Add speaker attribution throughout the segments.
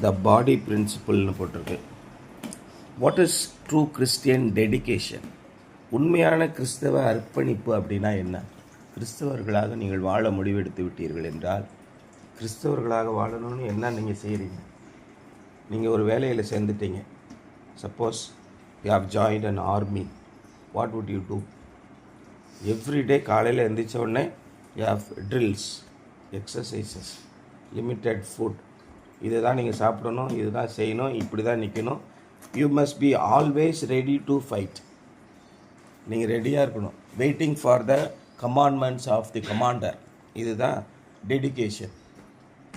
Speaker 1: த பாடி பிரின்சிபல்னு போட்டிருக்கு. What is true Christian dedication? உண்மையான கிறிஸ்தவ அர்ப்பணிப்பு அப்படின்னா என்ன? கிறிஸ்தவர்களாக நீங்கள் வாழ முடிவெடுத்து விட்டீர்கள் என்றால், கிறிஸ்தவர்களாக வாழணும்னு என்ன நீங்கள் செய்கிறீங்க? நீங்கள் ஒரு வேலையில் சேர்ந்துட்டீங்க. Suppose you have joined an army. What would you do? Everyday காலையில் எழுந்திரிச்ச உடனே you have drills, exercises, limited food. இதை தான் நீங்கள் சாப்பிடணும், இது தான் செய்யணும், இப்படி தான் நிற்கணும். You must be always ready to fight. நீங்கள் ரெடியாக இருக்கணும். Waiting for the commandments of the commander. இதுதான் டெடிகேஷன்.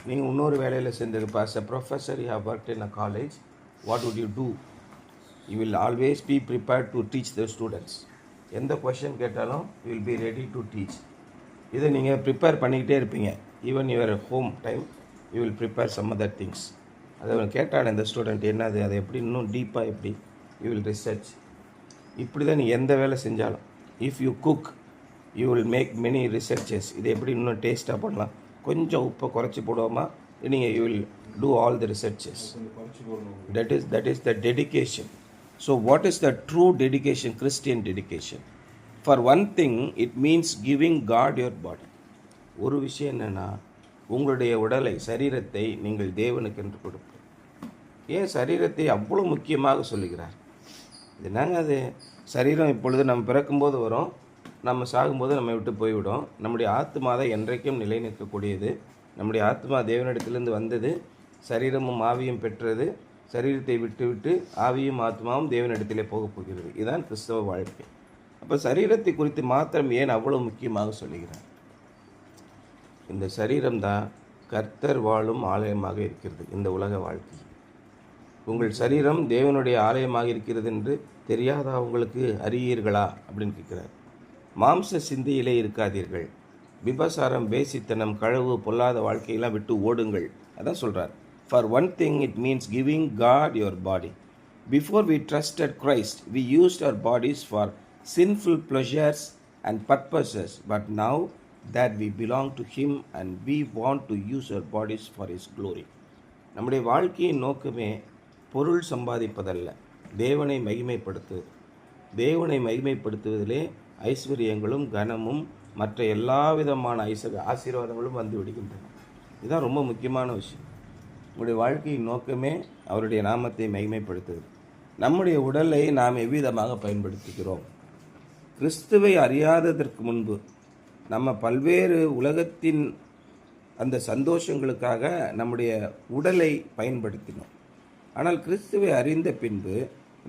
Speaker 1: நீங்கள் இன்னொரு வேலையில் சேர்ந்துருப்பா. As a professor you have worked in a college. What would you do? You will always be prepared to teach the students. எந்த question கேட்டாலும் you will be ready to teach. இதை நீங்கள் prepare பண்ணிக்கிட்டே இருப்பீங்க. Even your home time you will prepare some other things. அதை கேட்டால் இந்த student என்னது, அதை எப்படி இன்னும் டீப்பாக எப்படி யூ வில் ரிசர்ச். இப்படி தான் நீங்கள் எந்த வேலை செஞ்சாலும். If you cook you will make many researches. இதை எப்படி இன்னும் டேஸ்ட்டாக பண்ணலாம், கொஞ்சம் உப்பை குறைச்சி போடுவோமா, நீங்கள் you will do all the researches. That is the dedication. So what is the true dedication? Christian dedication. For one thing it means giving God your body. ஒரு விஷயம் என்னென்னா, உங்களுடைய உடலை, சரீரத்தை நீங்கள் தேவனுக்கு என்று கொடுப்போம். ஏன் சரீரத்தை அவ்வளோ முக்கியமாக சொல்லுகிறார்? இது என்னங்க அது? சரீரம் இப்பொழுது நம்ம பிறக்கும்போது வரும், நம்ம சாகும்போது நம்ம விட்டு போய்விடும். நம்முடைய ஆத்மா தான் என்றைக்கும் நிலை நிற்கக்கூடியது. நம்முடைய ஆத்மா தேவனிடத்திலிருந்து வந்தது, சரீரமும் ஆவியும் பெற்றது. சரீரத்தை விட்டு விட்டு ஆவியும் ஆத்மாவும் தேவனிடத்திலே போகப் போகிறது. இதுதான் கிறிஸ்தவ வாழ்க்கை. அப்போ சரீரத்தை குறித்து மாத்திரம் ஏன் அவ்வளோ முக்கியமாக சொல்லுகிறார்? இந்த சரீரம்தான் கர்த்தர் வாழும் ஆலயமாக இருக்கிறது. இந்த உலக வாழ்க்கை உங்கள் சரீரம் தேவனுடைய ஆலயமாக இருக்கிறது என்று தெரியாதா உங்களுக்கு? அறியீர்களா அப்படின்னு கேட்குறார். மாம்ச சிந்தையிலே இருக்காதீர்கள். விபசாரம், வேசித்தனம், களவு, பொல்லாத வாழ்க்கையெல்லாம் விட்டு ஓடுங்கள். அதான் சொல்கிறார். For one thing it means giving God your body. Before we trusted Christ we used our bodies for sinful pleasures and purposes, but now that we belong to him and we want to use our bodies for his glory. நம்முடைய வாழ்க்கையின் நோக்கமே பொருள் சம்பாதிப்பதல்ல, தேவனை மகிமைப்படுத்துவது. தேவனை மகிமைப்படுத்துவதிலே ஐஸ்வர்யங்களும் கனமும் மற்ற எல்லா விதமான ஆசீர்வாதங்களும் வந்து விடுகின்றன. இதுதான் ரொம்ப முக்கியமான விஷயம். நம்முடைய வாழ்க்கையின் நோக்கமே அவருடைய நாமத்தை மகிமைப்படுத்துவது. நம்முடைய உடலை நாம் எவ்விதமாக பயன்படுத்துகிறோம்? கிறிஸ்துவை அறியாததற்கு முன்பு நம்ம பல்வேறு உலகத்தின் அந்த சந்தோஷங்களுக்காக நம்முடைய உடலை பயன்படுத்தினோம். ஆனால் கிறிஸ்துவை அறிந்த பின்பு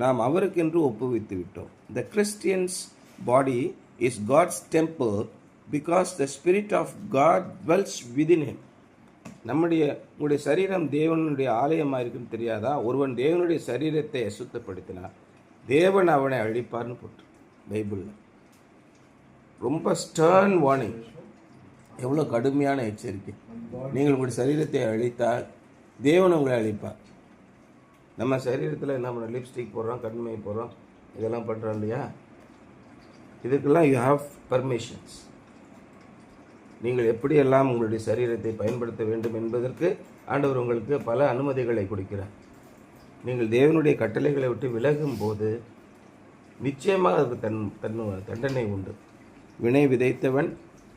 Speaker 1: நாம் அவருக்கென்று ஒப்புவித்து விட்டோம். The Christians body is God's temple because the spirit of God dwells within him. உங்களுடைய சரீரம் தேவனுடைய ஆலயமாக இருக்குன்னு தெரியாதா? ஒருவன் தேவனுடைய சரீரத்தை அசுத்தப்படுத்தினார், தேவன் அவனை அழிப்பார்னு போட்டு பைபிளில். ரொம்ப ஸ்டர்ன் வார்னிங். எவ்வளோ கடுமையான எச்சரிக்கை. நீங்கள் உங்களுடைய சரீரத்தை அழித்தால் தேவன் உங்களை அழிப்பார். நம்ம சரீரத்தில் என்ன பண்ணுறோம்? லிப்ஸ்டிக் போடுறோம், கண்மை போடுறோம், இதெல்லாம் பண்ணுறோம் இல்லையா? இதுக்கெல்லாம் யூ ஹாவ் பர்மிஷன்ஸ். நீங்கள் எப்படியெல்லாம் உங்களுடைய சரீரத்தை பயன்படுத்த வேண்டும் என்பதற்கு ஆண்டவர் உங்களுக்கு பல அனுமதிகளை கொடுக்கிறார். நீங்கள் தேவனுடைய கட்டளைகளை விட்டு விலகும் போது நிச்சயமாக அதுக்கு தண்டனை உண்டு. வினை விதைத்தவன்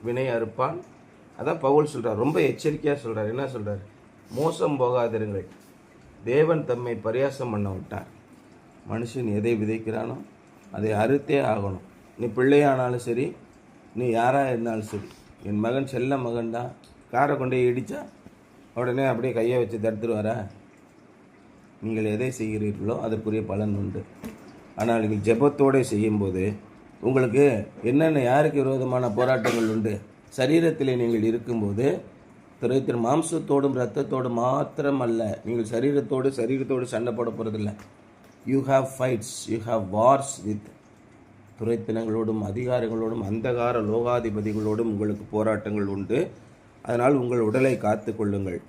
Speaker 1: வினை அறுப்பான். அதான் பவுல் சொல்கிறார், ரொம்ப எச்சரிக்கையாக சொல்கிறார். என்ன சொல்கிறார்? மோசம் போகாதிருங்கள், தேவன் தம்மை பரியாசம் பண்ண விட்டார். மனுஷன் எதை விதைக்கிறானோ அதை அறுத்தே ஆகணும். நீ பிள்ளையானாலும் சரி, நீ யாராக இருந்தாலும் சரி. என் மகன் செல்ல மகன் தான், காரை கொண்டே இடித்தா உடனே அப்படியே கையை வச்சு தடுத்துருவாரா? நீங்கள் எதை செய்கிறீர்களோ அதற்குரிய பலன் உண்டு. ஆனால் நீங்கள் ஜெபத்தோடு செய்யும்போது உங்களுக்கு என்னென்ன யாருக்கு விரோதமான போராட்டங்கள் உண்டு? சரீரத்திலே நீங்கள் இருக்கும்போது துரைத்தின் மாம்சத்தோடும் இரத்தத்தோடும் மாத்திரம் அல்ல. நீங்கள் சரீரத்தோடு சண்டை போட போகிறதில்ல. You have fights, you have wars with துரைத்தினங்களோடும் அதிகாரங்களோடும் அந்தகார லோகாதிபதிகளோடும் உங்களுக்கு போராட்டங்கள் உண்டு. அதனால் உங்கள் உடலை காத்து கொள்ளுங்கள்.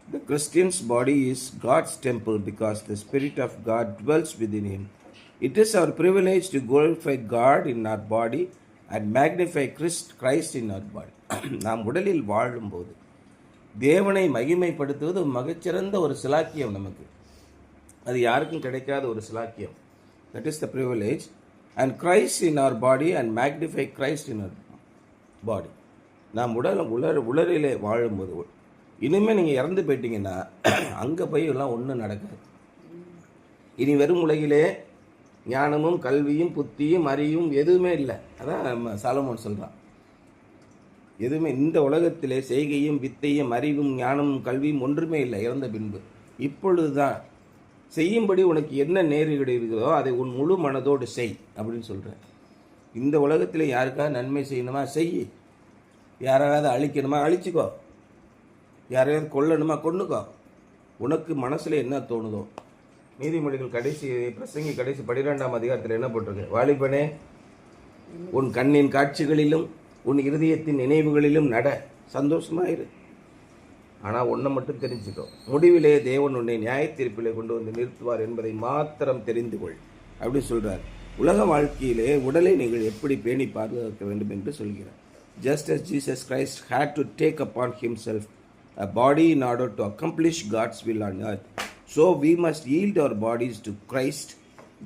Speaker 1: The Christian's body is God's temple because the Spirit of God dwells within him. It is our privilege to glorify God in our body and magnify Christ in our body. நாம் உடலில் வாழும்போது தேவனை மகிமைப்படுத்துவது மிகச்சிறந்த ஒரு சிலாக்கியம் நமக்கு. அது யாருக்கும் கிடைக்காத ஒரு சிலாக்கியம். That is the privilege. And Christ in our body and magnify Christ in our body. நாம் உலரிலே வாழும்போது, இனிமேல் நீங்கள் இறந்து போயிட்டீங்கன்னா அங்கே போய் எல்லாம் ஒன்றும் நடக்காது. இனி வெறும் உலகிலே ஞானமும் கல்வியும் புத்தியும் அறிவும் எதுவுமே இல்லை. அதான் சாலமோன் சொல்கிறான். எதுவுமே இந்த உலகத்திலே செய்கையும் வித்தையும் அறிவும் ஞானமும் கல்வியும் ஒன்றுமே இல்லை இறந்த பின்பு. இப்பொழுது தான் செய்யும்படி உனக்கு என்ன நேரிட இருக்கிறதோ அதை உன் முழு மனதோடு செய் அப்படின்னு சொல்கிறேன். இந்த உலகத்தில் யாருக்காவது நன்மை செய்யணுமா செய். யாராவது அழிக்கணுமா அழிச்சிக்கோ. யாரையாவது கொல்லணுமா கொன்னுக்கோ. உனக்கு மனசில் என்ன தோணுதோ. நீதிமொழிகள் பிரசங்கி கடைசி 12ஆம் அதிகாரத்தில் என்ன போட்டிருக்கு? வாலிபனே, உன் கண்ணின் காட்சிகளிலும் உன் இருதயத்தின் நினைவுகளிலும் நட, சந்தோஷமாயிரு. ஆனால் ஒன்றை மட்டும் தெரிஞ்சுக்கோ, முடிவிலே தேவன் உன்னை நியாயத்தீர்ப்பிலே கொண்டு வந்து நிறுத்துவார் என்பதை மாத்திரம் தெரிந்து கொள் அப்படி சொல்கிறார். உலக வாழ்க்கையிலே உடலை நீங்கள் எப்படி பேணி பாதுகாக்க வேண்டும் என்று சொல்கிறார். Just as Jesus Christ had to take upon himself a body in order to accomplish God's will on earth, so we must yield our bodies to Christ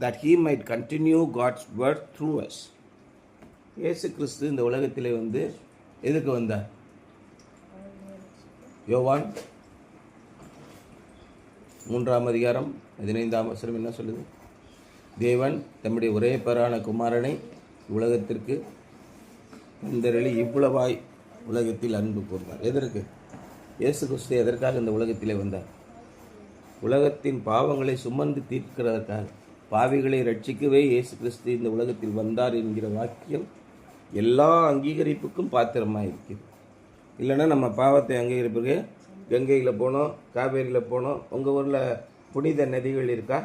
Speaker 1: that he might continue God's work through us. இயேசு கிறிஸ்து இந்த உலகத்திலே வந்து எதுக்கு வந்தார்? யோவான் 3ஆம் அதிகாரம் 15ஆம் வசனம் என்ன சொல்லுது? தேவன் தம்முடைய ஒரே பேரான குமாரனை உலகத்திற்கு தந்தருளி இவ்வளவாய் உலகத்தில் அன்பு கூர்ந்தார். எதற்கு? இயேசு கிறிஸ்து எதற்காக இந்த உலகத்திலே வந்தார்? உலகத்தின் பாவங்களை சுமந்து தீர்க்கிறதற்காக. பாவிகளை ரட்சிக்கவே இயேசு கிறிஸ்து இந்த உலகத்தில் வந்தார் என்கிற வாக்கியம் எல்லா அங்கீகரிப்புக்கும் பாத்திரமாக இருக்குது. இல்லைன்னா நம்ம பாவத்தை அங்கீகரிப்புக்கு கங்கையில் போனோம், காவேரியில் போனோம். உங்கள் ஊரில் புனித நதிகள் இருக்கா?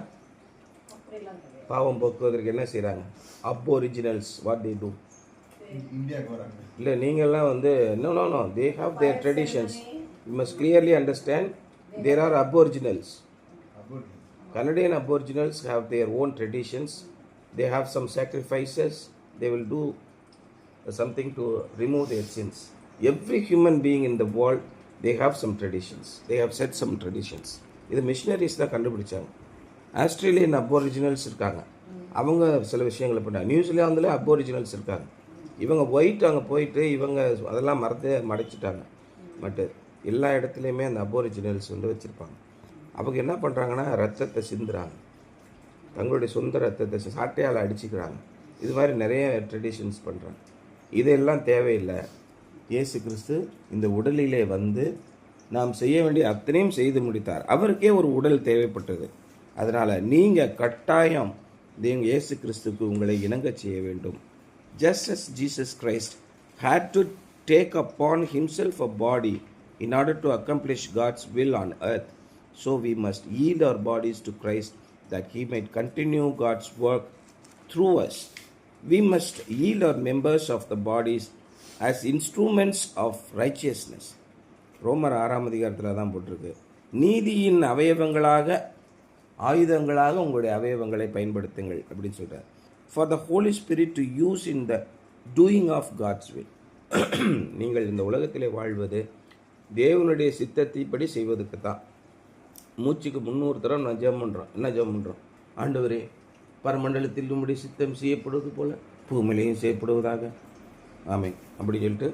Speaker 1: பாவம் போக்குவதற்கு என்ன செய்கிறாங்க? Aboriginals what they do? இல்லை, நீங்கள்லாம் வந்து know they have their traditions. You must clearly understand there are aboriginals. Canadian Aboriginals have their own traditions. They have some sacrifices. They will do something to remove their sins. Every human being in the world, they have some traditions. They have set some traditions. இது machineries தான் கண்டுபிடிச்சாங்க. Australian அப்ஒரிஜினல்ஸ் இருக்காங்க, அவங்க சில விஷயங்களை பண்ணாங்க. நியூசிலாந்தில் அப்ஒரிஜினல்ஸ் இருக்காங்க. இவங்க ஒயிட் அங்கே போயிட்டு இவங்க அதெல்லாம் மறைச்சிட்டாங்க. பட் எல்லா இடத்துலையுமே அந்த அப்ஒரிஜினல்ஸ் வந்து வச்சுருப்பாங்க. அவங்க என்ன பண்ணுறாங்கன்னா ரத்தத்தை சிந்துறாங்க, தங்களுடைய சொந்த ரத்தத்தை சாட்டையால் அடிச்சுக்கிறாங்க. இது மாதிரி நிறைய ட்ரெடிஷன்ஸ் பண்ணுறாங்க. இதெல்லாம் தேவையில்லை. இயேசு கிறிஸ்து இந்த உடலிலே வந்து நாம் செய்ய வேண்டிய அத்தனையும் செய்து முடித்தார். அவருக்கே ஒரு உடல் தேவைப்பட்டது. அதனால் நீங்கள் கட்டாயம் இயேசு கிறிஸ்துக்கு உங்களை இணங்க செய்ய வேண்டும். Just as Jesus Christ had to take upon himself a body in order to accomplish God's will on earth, so we must yield our bodies to Christ that he might continue God's work through us. We must yield our members of the bodies as instruments of righteousness. ரோமர் 6ஆம் அதிகாரத்தில் தான் போட்டிருக்கு. நீதியின் அவயவங்களாக, ஆயுதங்களாக உங்களுடைய அவயவங்களை பயன்படுத்துங்கள் அப்படின்னு சொல்கிறார். For the Holy Spirit to use in the doing of God's will. நீங்கள் இந்த உலகத்திலே வாழ்வது தேவனுடைய சித்தத்தைப்படி செய்வதற்கு தான். மூச்சுக்கு 300 தரம் நான் ஜெபம் பண்ணுறோம். என்ன ஜெபம் பண்ணுறோம்? ஆண்டவரே, பரமண்டலத்தில் உம்முடைய சித்தம் செய்யப்படுவது போல பூமியிலையும் செய்யப்படுவதாக, ஆமென் அப்படி சொல்லிட்டு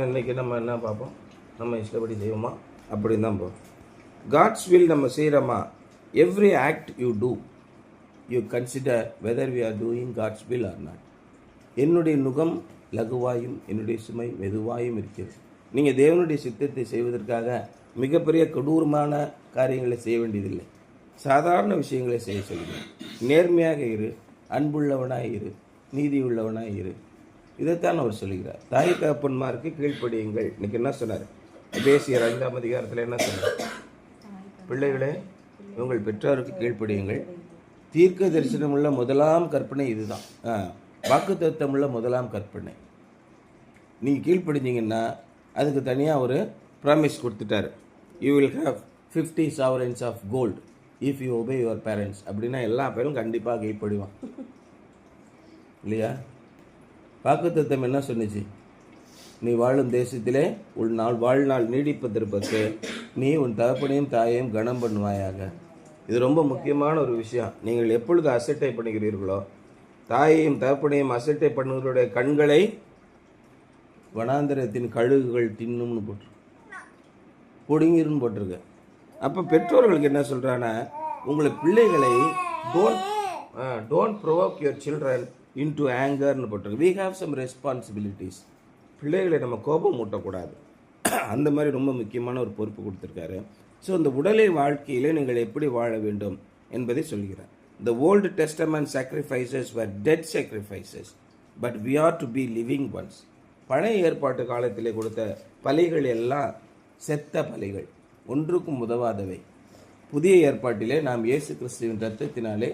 Speaker 1: இன்றைக்கி நம்ம என்ன பார்ப்போம்? நம்ம இஷ்டப்படி செய்வோமா? அப்படின்னு தான் போகிறோம். காட்ஸ் வில் நம்ம செய்கிறோமா? Every act you do, you consider whether we are doing God's will or not. என்னுடைய நுகம் லகுவாயும் என்னுடைய சுமை மெதுவாயும் இருக்கிறது. நீங்கள் தேவனுடைய சித்தத்தை செய்வதற்காக மிகப்பெரிய கொடூரமான காரியங்களை செய்ய வேண்டியதில்லை. சாதாரண விஷயங்களை செய்ய சொல்லுங்கள். நேர்மையாக இரு, அன்புள்ளவனாக இரு, நீதி உள்ளவனாக இரு. இதைத்தான் அவர் சொல்லுகிறார். தாய் தகப்பன்மாருக்கு கீழ்ப்படியுங்கள். இன்னைக்கு என்ன சொன்னார்? எபேசியர் 5ஆம் அதிகாரத்தில் என்ன சொன்னார்? பிள்ளைகளே, உங்கள் பெற்றோருக்கு கீழ்ப்படியுங்கள். தீர்க்க தரிசனமுள்ள முதலாம் கற்பனை இதுதான். வாக்குத்தத்தமுள்ள முதலாம் கற்பனை. நீங்கள் கீழ்ப்படிஞ்சிங்கன்னா அதுக்கு தனியாக ஒரு ப்ராமிஸ் கொடுத்துட்டார். You will have 50 sovereigns of gold if you obey your parents. அப்படின்னா எல்லா பேரும் கண்டிப்பாக கீழ்ப்படிவான் இல்லையா? வாக்குத்தத்தம் என்ன சொன்னிச்சு? நீ வாழும் தேசத்திலே உன் வாழ்நாள் நீடிப்பதற்கு நீ உன் தகப்பனையும் தாயையும் கனம் பண்ணுவாயாக. இது ரொம்ப முக்கியமான ஒரு விஷயம். நீங்கள் எப்பொழுது அசட்டை பண்ணுகிறீர்களோ, தாயையும் தகப்பனையும் அசட்டை பண்ணுகிறவருடைய கண்களை வனாந்திரத்தின் கழுகுகள் தின்னும்னு போட்டிருக்கு, பொடுங்கிருன்னு போட்டிருக்கு. அப்போ பெற்றோர்களுக்கு என்ன சொல்கிறான்னா, உங்களை பிள்ளைகளை don't provoke your children into ஆங்கர்னு போட்டிருக்கு. We have some responsibilities. பிள்ளைகளை நம்ம கோபம் மூட்டக்கூடாது. அந்த மாதிரி ரொம்ப முக்கியமான ஒரு பொறுப்பு கொடுத்துருக்காரு. ஸோ இந்த உடலை வாழ்க்கையிலே நீங்கள் எப்படி வாழ வேண்டும் என்பதை சொல்கிறார். The Old Testament sacrifices were dead sacrifices, but we are to be living ones. பழைய ஏற்பாட்டு காலத்திலே கொடுத்த பலிகள் எல்லாம் செத்த பலிகள், ஒன்றுக்கும் உதவாதவை. புதிய ஏற்பாட்டிலே நாம் இயேசு கிறிஸ்துவின் இரத்தத்தினாலே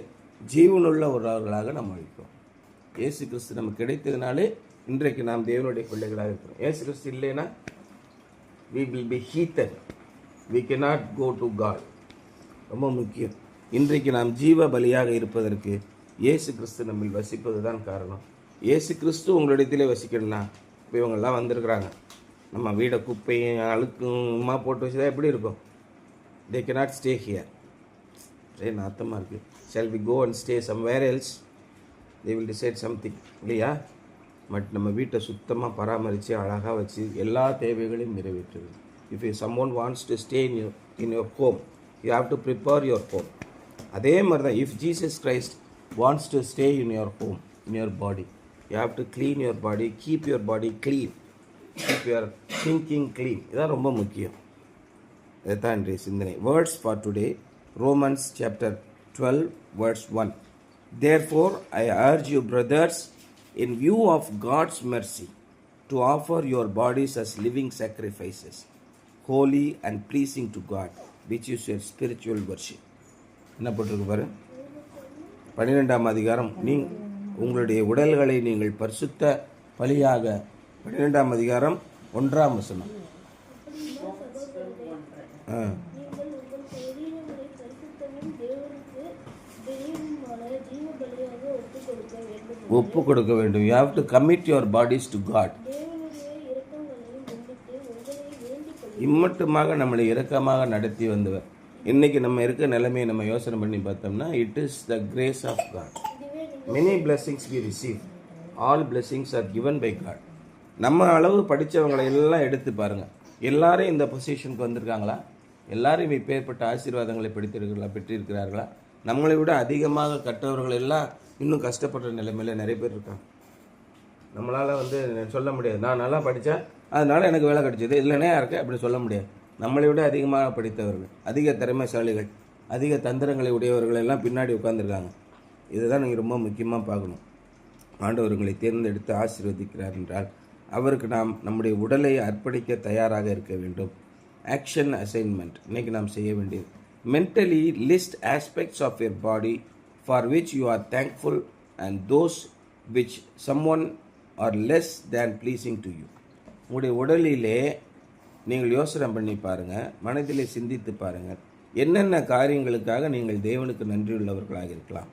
Speaker 1: ஜீவனுள்ள ஒருவர்களாக நாம் அழிக்கிறோம். இயேசு கிறிஸ்து நமக்கு கிடைத்ததுனாலே இன்றைக்கு நாம் தேவனுடைய பிள்ளைகளாக இருக்கிறோம். இயேசு கிறிஸ்து இல்லைன்னா we will be heathen. We cannot go to God. ரொம்ப முக்கியம். இன்றைக்கு நாம் ஜீவ பலியாக இருப்பதற்கு இயேசு கிறிஸ்து நம்மில் வசிப்பது தான் காரணம். இயேசு கிறிஸ்து உங்களிடத்திலே வசிக்கணும்னா, இப்போ இவங்கெல்லாம் வந்திருக்கிறாங்க, நம்ம வீடை குப்பையும் அழுக்குமா போட்டு வச்சுதான் எப்படி இருக்கும்? They cannot stay here. ஒரே நாத்தமாக இருக்குது. Shall we go and stay somewhere else? They will decide something, இல்லையா? பட் நம்ம வீட்டை சுத்தமாக பராமரித்து அழகாக வச்சு எல்லா தேவைகளையும் நிறைவேற்றுது. If someone wants to stay in your home, you have to prepare your home. அதே மாதிரி தான், if Jesus Christ wants to stay in your home, in your body, you have to clean your body, keep your body clean, keep your thinking clean. இதான் ரொம்ப முக்கியம். இதுதான் இன்றைய சிந்தனை. Words for today, Romans chapter 12 verse 1. Therefore I urge you, brothers, in view of God's mercy, to offer your bodies as living sacrifices, holy and pleasing to God, which is your spiritual worship. என்ன போட்டிருக்கு பாரு, 12ஆம் அதிகாரம். உங்களுடைய உடல்களை நீங்கள் பரிசுத்த பலியாக, 12ஆம் அதிகாரம் 1ஆம் வசனம். ஒப்பு கொடுக்க வேண்டும். You have to commit your bodies to God. இம்மட்டுமாக நம்மளை இரக்கமாக நடத்தி வந்தவர். இன்னைக்கு நம்ம இருக்க நிலைமையை நம்ம யோசனை பண்ணி பார்த்தோம்னா, it is the grace of God. Many blessings we receive. All blessings are given by God. நம்ம அளவு படித்தவங்களை எல்லாம் எடுத்து பாருங்கள், எல்லாரும் இந்த பொசிஷனுக்கு வந்திருக்காங்களா? எல்லாரும் இப்பேற்பட்ட ஆசீர்வாதங்களை பெற்றிருக்கிறார்களா? நம்மளை விட அதிகமாக கற்றவர்கள் எல்லாம் இன்னும் கஷ்டப்படுற நிலைமையில் நிறைய பேர் இருக்காங்க. நம்மளால் சொல்ல முடியாது, நான் நல்லா படித்தேன் அதனால் எனக்கு வேலை கிடைச்சிது, இல்லைனே யாருக்கு அப்படி சொல்ல முடியாது. நம்மளை விட அதிகமாக படித்தவர்கள், அதிக திறமைசாலிகள், அதிக தந்திரங்களை உடையவர்கள் எல்லாம் பின்னாடி உட்கார்ந்துருக்காங்க. இதுதான் நீங்கள் ரொம்ப முக்கியமாக பார்க்கணும். ஆண்டவர்களை தேர்ந்தெடுத்து ஆசீர்வதிக்கிறார் என்றால் அவருக்கு நாம் நம்முடைய உடலை அர்ப்பணிக்க தயாராக இருக்க வேண்டும். ஆக்ஷன் அசைன்மெண்ட் இன்றைக்கி நாம் செய்ய வேண்டியது. Mentally list aspects of your body for which you are thankful and those which someone are less than pleasing to you. உங்களுடைய உடலிலே நீங்கள் யோசனை பண்ணி பாருங்கள், மனதிலே சிந்தித்து பாருங்கள், என்னென்ன காரியங்களுக்காக நீங்கள் தேவனுக்கு நன்றியுள்ளவர்களாக இருக்கலாம்.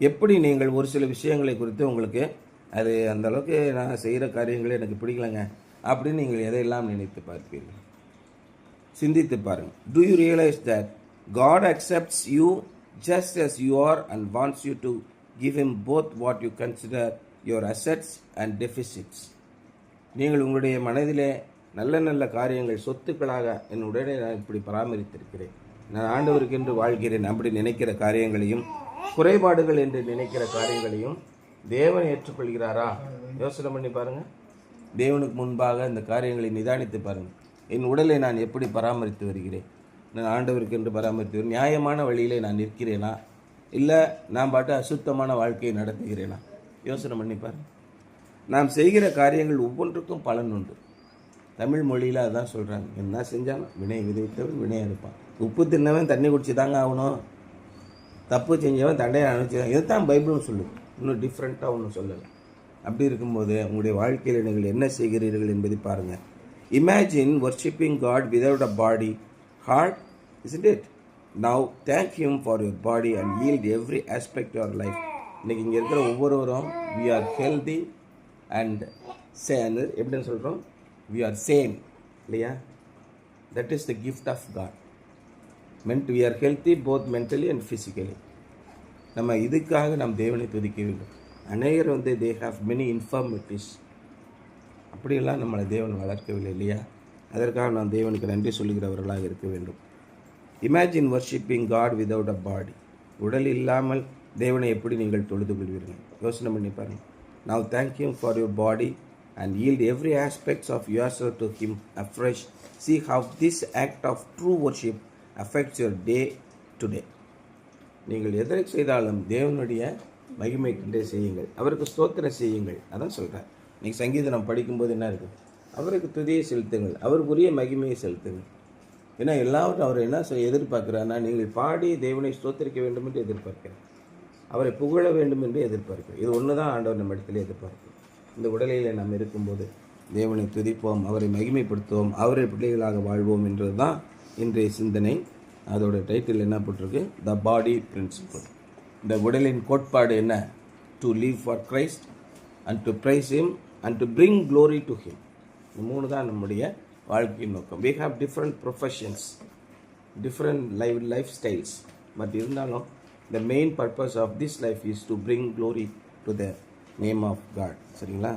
Speaker 1: எப்படி நீங்கள் ஒரு சில விஷயங்களை குறித்து உங்களுக்கு அது அந்தளவுக்கு நான் செய்கிற காரியங்களே எனக்கு பிடிக்கலங்க அப்படின்னு நீங்கள் எதையெல்லாம் நினைத்து பார்ப்பீர்கள்? சிந்தித்து பாருங்கள். Do you realize that God accepts you just as you are and wants you to give him both what you consider your assets and deficits? நீங்கள் உங்களுடைய மனதிலே நல்ல நல்ல காரியங்கள், சொத்துக்களாக என் உடனே நான் இப்படி பராமரித்திருக்கிறேன், நான் ஆண்டவருக்கு என்று வாழ்கிறேன் அப்படி நினைக்கிற காரியங்களையும், குறைபாடுகள் என்று நினைக்கிற காரியங்களையும் தேவன் ஏற்றுக்கொள்கிறாரா? யோசனை பண்ணி பாருங்கள். தேவனுக்கு முன்பாக இந்த காரியங்களை நிதானித்து பாருங்கள். என் உடலை நான் எப்படி பராமரித்து வருகிறேன்? நான் ஆண்டவருக்கு என்று பராமரித்து நியாயமான வழியிலே நான் நிற்கிறேனா, இல்லை நான் பாட்டு அசுத்தமான வாழ்க்கையை நடத்துகிறேனா? யோசனை பண்ணிப்பார். நாம் செய்கிற காரியங்கள் ஒவ்வொன்றுக்கும் பலன் உண்டு. தமிழ் மொழியில் அதுதான் சொல்கிறாங்க, என்ன செஞ்சாலும் வினை விதைத்தவன் வினை அறுப்பான். உப்பு தின்னவன் தண்ணி குடிச்சு தாங்க ஆகணும், தப்பு செஞ்சவன் தண்டையை அனுப்பிச்சுதான். இதுதான் பைபிள்னு சொல்லுது, இன்னும் டிஃப்ரெண்ட்டாக ஒன்றும் சொல்லலை. அப்படி இருக்கும்போது உங்களுடைய வாழ்க்கையில் நீங்கள் என்ன செய்கிறீர்கள் என்பதை பாருங்கள். Imagine worshipping God without a body, hard, isn't it? Now thank him for your body and yield every aspect of your life. இன்னைக்கு இங்கே இருக்கிற ஒவ்வொருவரும் we are healthy and சேன் எப்படின்னு சொல்கிறோம், we are sane இல்லையா? that is the gift of God. we are healthy both mentally and physically. நம்ம இதுக்காக நாம் தேவனை துதிக்க வேண்டும். அநேகர் they have many infirmities. அப்படியெல்லாம் நம்மளை தேவன் வளர்க்கவில்லை இல்லையா? அதற்காக நாம் தேவனுக்கு நன்றி சொல்லுகிறவர்களாக இருக்க வேண்டும். Imagine worshipping God without a body. உடல் இல்லாமல் தேவனை எப்படி நீங்கள் தொழுது கொள்வீர்கள்? யோசனை பண்ணி பாருங்கள். Now thank him for your body and yield every aspect of yourself to him afresh. See how this act of true worship affects your day to day. நீங்கள் எதை செய்தாலும் தேவனுடைய மகிமைக்கின்றே செய்யுங்கள், அவருக்கு ஸ்தோத்திரம் செய்யுங்கள். அதான் சொல்கிறேன். இன்றைக்கி சங்கீதம் நம்ம படிக்கும்போது என்ன இருக்குது, அவருக்கு துதியை செலுத்துங்கள், அவருக்குரிய மகிமையை செலுத்துங்கள். ஏன்னா எல்லாரும் அவர் என்ன எதிர்பார்க்குறாருன்னா, நீங்கள் பாடி தேவனை ஸ்தோத்திரிக்க வேண்டும் என்று எதிர்பார்க்கிறார், அவரை புகழ வேண்டும் என்று எதிர்பார்க்கிறார். இது ஒன்று தான் ஆண்டவர் நம்ம இடத்துல எதிர்பார்க்கிறோம். இந்த உடலில் நாம் இருக்கும்போது தேவனை துதிப்போம், அவரை மகிமைப்படுத்துவோம், அவரை பிள்ளைகளாக வாழ்வோம் என்றது தான் இன்றைய சிந்தனை. அதோட டைட்டில் என்ன போட்டிருக்கு, த பாடி பிரின்சிபல். இந்த உடலின் கோட்பாடு என்ன? To live for Christ and to praise him and to bring glory to him. இந்த மூணு தான் நம்முடைய வாழ்க்கையின் நோக்கம். we have different professions, different lifestyles, but இருந்தாலும் the main purpose of this life is to bring glory to the name of God. சரிங்களா?